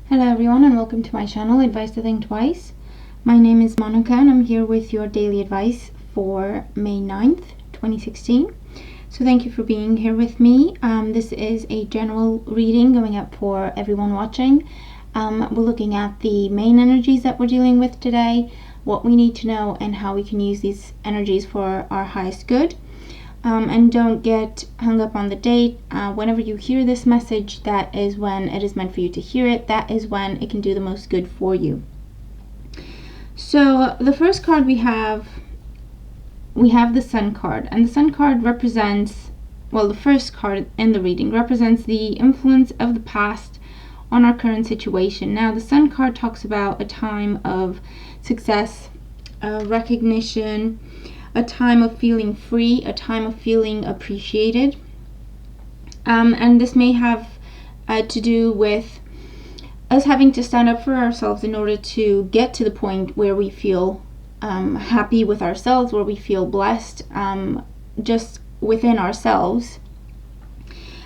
Hello everyone and welcome to my channel, Advice to Think Twice. My name is Monica and I'm here with your daily advice for May 9th, 2016. So thank you for being here with me. This is a general reading going up for everyone watching. We're looking at the main energies that we're dealing with today, what we need to know, and how we can use these energies for our highest good. And don't get hung up on the date. Whenever you hear this message, that is when it is meant for you to hear it. That is when it can do the most good for you. So the first card we have the Sun card, and the Sun card represents, well, the first card in the reading represents the influence of the past on our current situation. Now the Sun card talks about a time of success, recognition, a time of feeling free, a time of feeling appreciated. And this may have to do with us having to stand up for ourselves in order to get to the point where we feel happy with ourselves, where we feel blessed just within ourselves.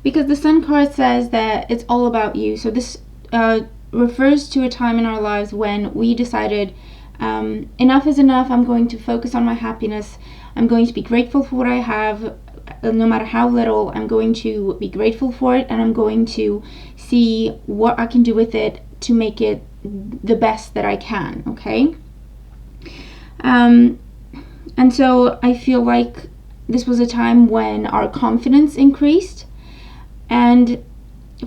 Because the Sun card says that it's all about you. So this refers to a time in our lives when we decided enough is enough. I'm going to focus on my happiness. I'm going to be grateful for what I have, no matter how little. I'm going to be grateful for it, and I'm going to see what I can do with it to make it the best that I can. Okay. And so I feel like this was a time when our confidence increased, and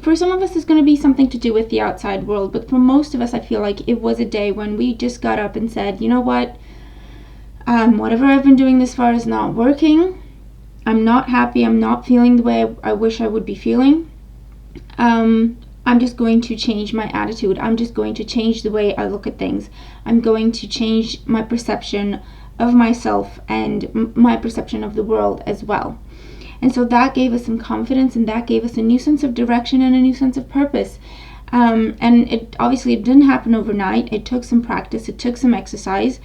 for some of us it's going to be something to do with the outside world, but for most of us I feel like it was a day when we just got up and said, you know what, whatever I've been doing this far is not working. I'm not happy. I'm not feeling the way I wish I would be feeling. I'm just going to change my attitude. I'm just going to change the way I look at things. I'm going to change my perception of myself and my perception of the world as well. And so that gave us some confidence, and that gave us a new sense of direction and a new sense of purpose. And it didn't happen overnight. It took some practice. It took some exercise.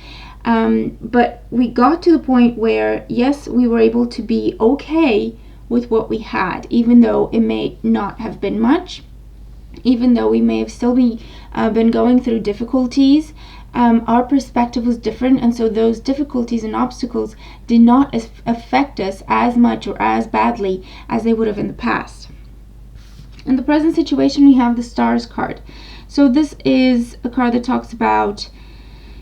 But we got to the point where, yes, we were able to be okay with what we had, even though it may not have been much, even though we may have still been going through difficulties. Our perspective was different, and so those difficulties and obstacles did not affect us as much or as badly as they would have in the past. In the present situation, we have the Stars card. So this is a card that talks about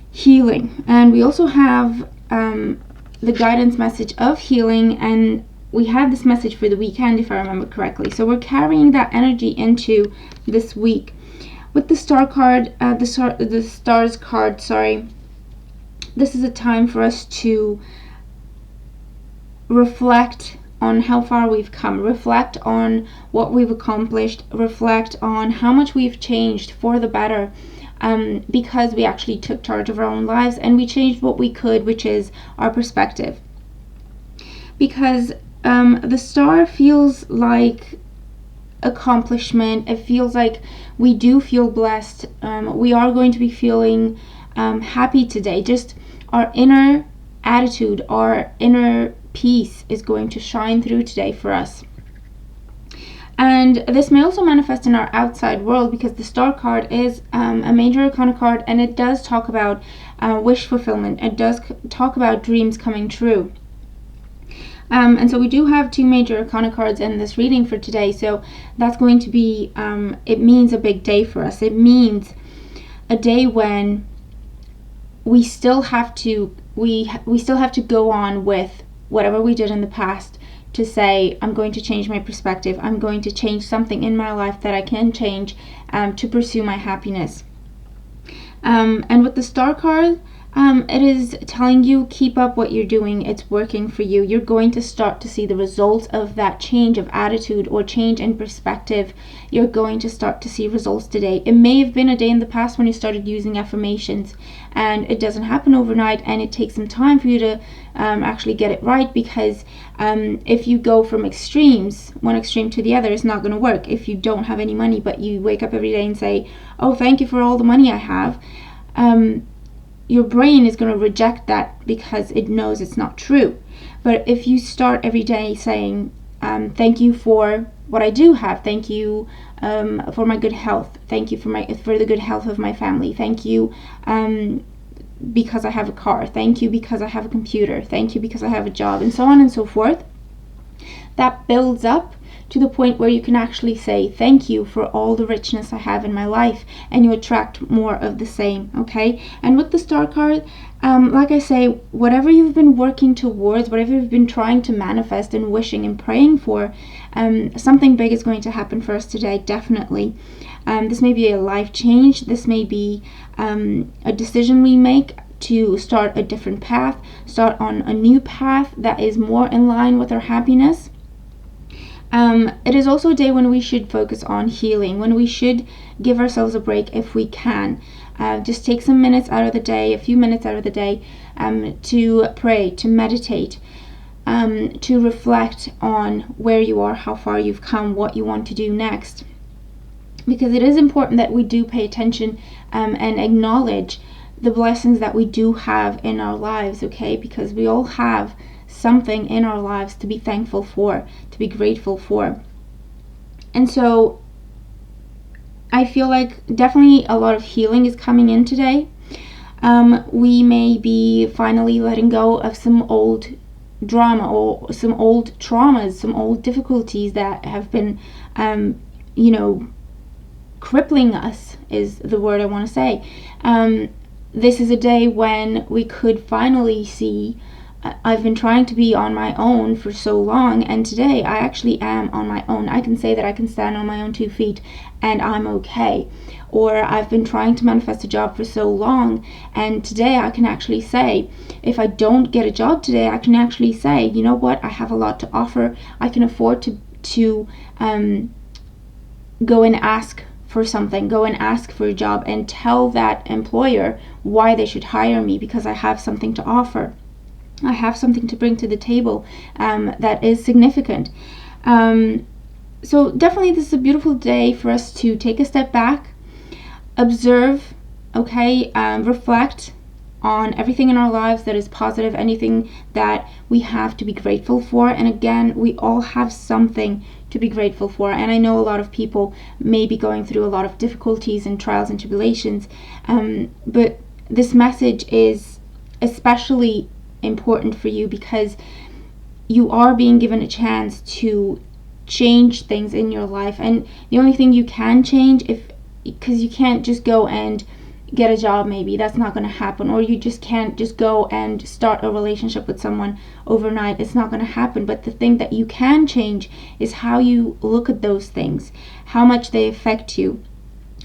healing, and we also have the guidance message of healing, and we had this message for the weekend, if I remember correctly. So we're carrying that energy into this week. With the Star card, the Stars card, this is a time for us to reflect on how far we've come, reflect on what we've accomplished, reflect on how much we've changed for the better, because we actually took charge of our own lives and we changed what we could, which is our perspective. Because the Star feels like accomplishment. It feels like we do feel blessed. We are going to be feeling happy today. Just our inner attitude, our inner peace is going to shine through today for us. And this may also manifest in our outside world, because the Star card is a major arcana card, and it does talk about wish fulfillment. It does talk about dreams coming true. And so we do have two major arcana cards in this reading for today. So that's going to be, it means a big day for us. It means a day when we still have to, we still have to go on with whatever we did in the past, to say, I'm going to change my perspective. I'm going to change something in my life that I can change to pursue my happiness. And with the Star card, it is telling you, keep up what you're doing. It's working for you. You're going to start to see the results of that change of attitude or change in perspective. You're going to start to see results today. It may have been a day in the past when you started using affirmations, and it doesn't happen overnight, and it takes some time for you to actually get it right, because if you go from extremes, one extreme to the other, it's not going to work. If you don't have any money, but you wake up every day and say, oh, thank you for all the money I have, your brain is going to reject that because it knows it's not true. But if you start every day saying, thank you for what I do have. Thank you for my good health. Thank you for the good health of my family. Thank you because I have a car. Thank you because I have a computer. Thank you because I have a job, and so on and so forth. That builds up to the point where you can actually say thank you for all the richness I have in my life, and you attract more of the same. Okay, and with the star card, like I say, whatever you've been working towards, whatever you've been trying to manifest and wishing and praying for, something big is going to happen for us today, definitely. This may be a life change. This may be a decision we make to start a different path, start on a new path that is more in line with our happiness. It is also a day when we should focus on healing, when we should give ourselves a break if we can. Just take some minutes out of the day, a few minutes out of the day, to pray, to meditate, to reflect on where you are, how far you've come, what you want to do next. Because it is important that we do pay attention and acknowledge the blessings that we do have in our lives, okay? Because we all have something in our lives to be thankful for, to be grateful for. And so I feel like definitely a lot of healing is coming in today. We may be finally letting go of some old drama or some old traumas, some old difficulties that have been, crippling us is the word I want to say. This is a day when we could finally see, I've been trying to be on my own for so long, and today I actually am on my own. I can say that I can stand on my own 2 feet and I'm okay. Or I've been trying to manifest a job for so long, and today I can actually say, if I don't get a job today, I can actually say, you know what, I have a lot to offer. I can afford to go and ask for something, go and ask for a job, and tell that employer why they should hire me, because I have something to offer. I have something to bring to the table that is significant. So definitely this is a beautiful day for us to take a step back, observe, okay, reflect on everything in our lives that is positive, anything that we have to be grateful for. And again, we all have something to be grateful for. And I know a lot of people may be going through a lot of difficulties and trials and tribulations, but this message is especially important for you because you are being given a chance to change things in your life. And the only thing you can change, because you can't just go and get a job, maybe that's not going to happen, or you just can't just go and start a relationship with someone overnight, it's not going to happen. But the thing that you can change is how you look at those things, how much they affect you,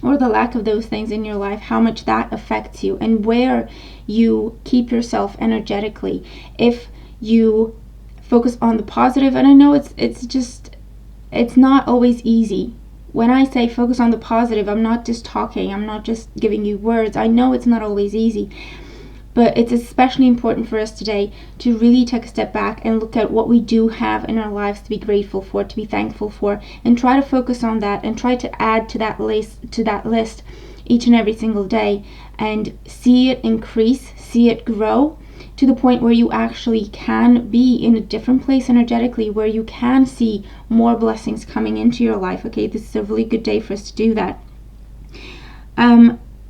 or the lack of those things in your life, how much that affects you, and where you keep yourself energetically. If you focus on the positive, and I know it's not always easy. When I say focus on the positive, I'm not just talking, I'm not just giving you words. I know it's not always easy, but it's especially important for us today to really take a step back and look at what we do have in our lives to be grateful for, to be thankful for, and try to focus on that and try to add to that list each and every single day, and see it increase, see it grow to the point where you actually can be in a different place energetically, where you can see more blessings coming into your life. Okay, this is a really good day for us to do that.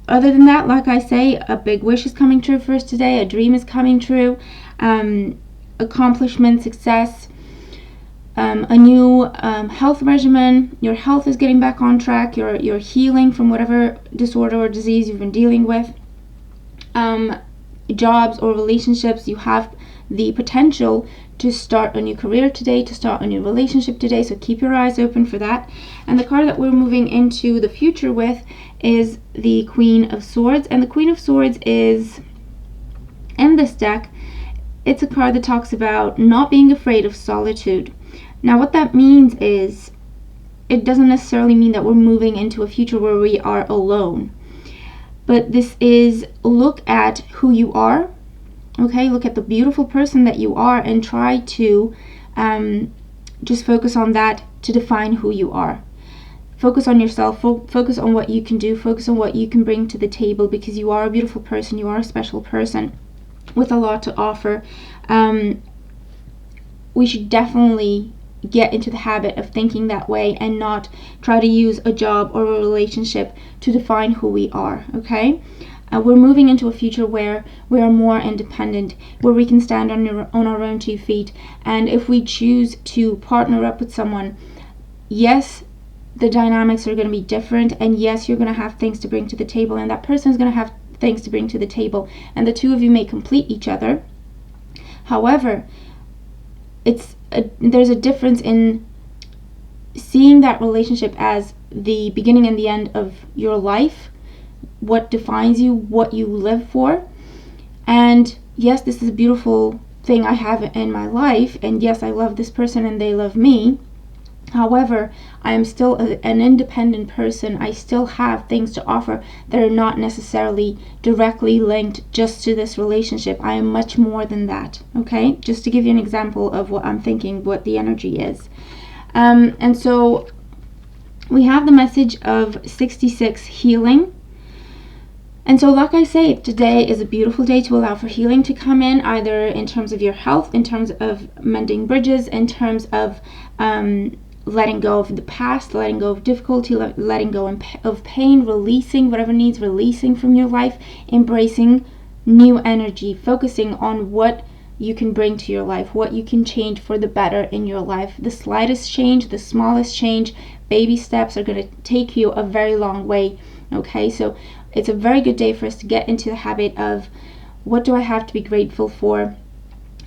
Other than that, like I say, a big wish is coming true for us today, a dream is coming true, accomplishment, success, a new health regimen, your health is getting back on track, you're healing from whatever disorder or disease you've been dealing with. Jobs or relationships, you have the potential to start a new career today, to start a new relationship today, so keep your eyes open for that. And the card that we're moving into the future with is the Queen of Swords, and the Queen of Swords is, in this deck, it's a card that talks about not being afraid of solitude. Now what that means is, it doesn't necessarily mean that we're moving into a future where we are alone. But this is, look at who you are, okay? Look at the beautiful person that you are, and try to just focus on that to define who you are. Focus on yourself, focus on what you can do, focus on what you can bring to the table, because you are a beautiful person, you are a special person with a lot to offer. We should definitely get into the habit of thinking that way and not try to use a job or a relationship to define who we are, okay? We're moving into a future where we are more independent, where we can stand on our own 2 feet. And if we choose to partner up with someone, yes, the dynamics are going to be different, and yes, you're going to have things to bring to the table, and that person is going to have things to bring to the table, and the two of you may complete each other. However, there's a difference in seeing that relationship as the beginning and the end of your life, what defines you, what you live for. And yes, this is a beautiful thing I have in my life, and yes, I love this person and they love me. However, I am still an independent person. I still have things to offer that are not necessarily directly linked just to this relationship. I am much more than that, okay? Just to give you an example of what I'm thinking, what the energy is. And so we have the message of 66, healing. And so, like I say, today is a beautiful day to allow for healing to come in, either in terms of your health, in terms of mending bridges, in terms of letting go of the past, letting go of difficulty, letting go of pain, releasing whatever needs releasing from your life, embracing new energy, focusing on what you can bring to your life, what you can change for the better in your life. The slightest change, the smallest change, baby steps are going to take you a very long way, okay? So it's a very good day for us to get into the habit of, what do I have to be grateful for?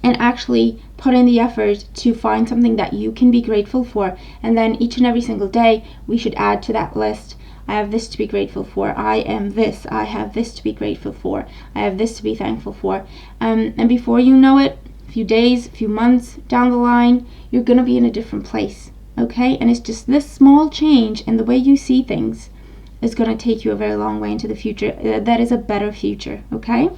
And actually put in the effort to find something that you can be grateful for. And then each and every single day, we should add to that list, I have this to be grateful for. I am this. I have this to be grateful for. I have this to be thankful for. And before you know it, a few days, a few months down the line, you're going to be in a different place, okay? And it's just this small change in the way you see things is going to take you a very long way into the future. That is a better future, okay?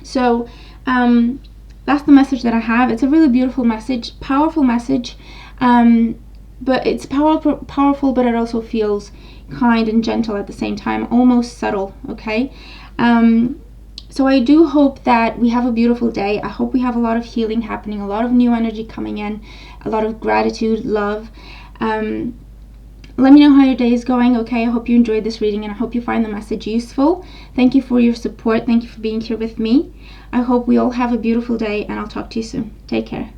So, that's the message that I have. It's a really beautiful message, powerful message, but it's powerful, but it also feels kind and gentle at the same time, almost subtle, okay? So I do hope that we have a beautiful day. I hope we have a lot of healing happening, a lot of new energy coming in, a lot of gratitude, love. Let me know how your day is going, okay? I hope you enjoyed this reading, and I hope you find the message useful. Thank you for your support. Thank you for being here with me. I hope we all have a beautiful day, and I'll talk to you soon. Take care.